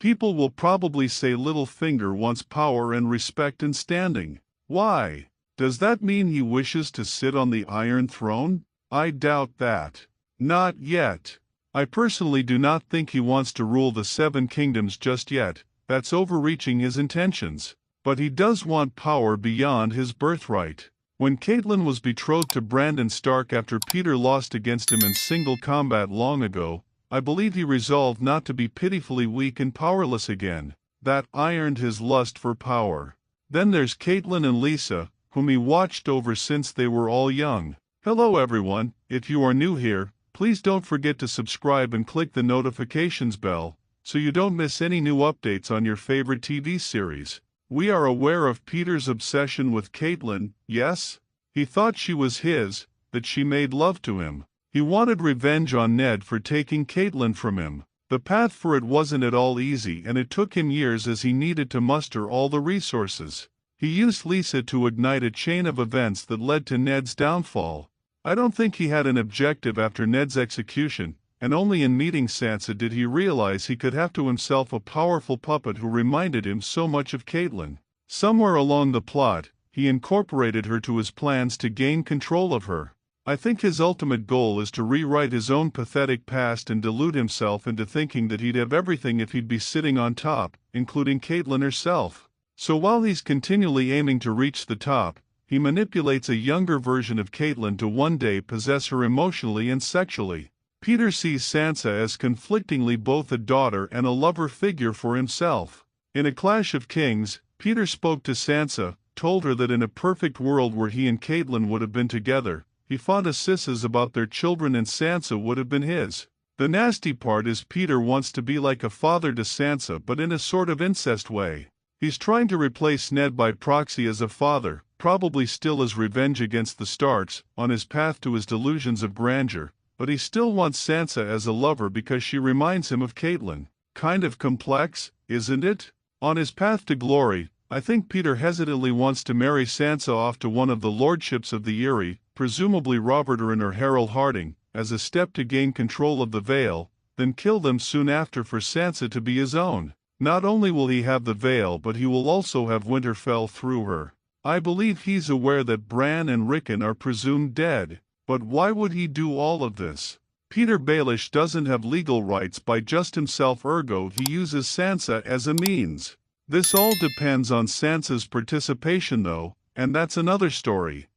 People will probably say Littlefinger wants power and respect and standing. Why? Does that mean he wishes to sit on the Iron Throne? I doubt that. Not yet. I personally do not think he wants to rule the Seven Kingdoms just yet. That's overreaching his intentions. But he does want power beyond his birthright. When Catelyn was betrothed to Brandon Stark after Peter lost against him in single combat long ago, I believe he resolved not to be pitifully weak and powerless again. That ironed his lust for power. Then there's Catelyn and Lysa, whom he watched over since they were all young. Hello everyone, if you are new here, please don't forget to subscribe and click the notifications bell, so you don't miss any new updates on your favorite TV series. We are aware of Peter's obsession with Catelyn, yes? He thought she was his, that she made love to him. He wanted revenge on Ned for taking Catelyn from him. The path for it wasn't at all easy and it took him years as he needed to muster all the resources. He used Lysa to ignite a chain of events that led to Ned's downfall. I don't think he had an objective after Ned's execution, and only in meeting Sansa did he realize he could have to himself a powerful puppet who reminded him so much of Catelyn. Somewhere along the plot, he incorporated her to his plans to gain control of her. I think his ultimate goal is to rewrite his own pathetic past and delude himself into thinking that he'd have everything if he'd be sitting on top, including Catelyn herself. So while he's continually aiming to reach the top, he manipulates a younger version of Catelyn to one day possess her emotionally and sexually. Peter sees Sansa as conflictingly both a daughter and a lover figure for himself. In A Clash of Kings, Peter spoke to Sansa, told her that in a perfect world where he and Catelyn would have been together, he fantasizes about their children and Sansa would have been his. The nasty part is Peter wants to be like a father to Sansa but in a sort of incest way. He's trying to replace Ned by proxy as a father, probably still as revenge against the Starks, on his path to his delusions of grandeur, but he still wants Sansa as a lover because she reminds him of Catelyn. Kind of complex, isn't it? On his path to glory, I think Peter hesitantly wants to marry Sansa off to one of the lordships of the Eyrie, presumably Robert or Harold Harding, as a step to gain control of the Vale, then kill them soon after for Sansa to be his own. Not only will he have the Vale but he will also have Winterfell through her. I believe he's aware that Bran and Rickon are presumed dead. But why would he do all of this? Peter Baelish doesn't have legal rights by just himself, ergo he uses Sansa as a means. This all depends on Sansa's participation though, and that's another story.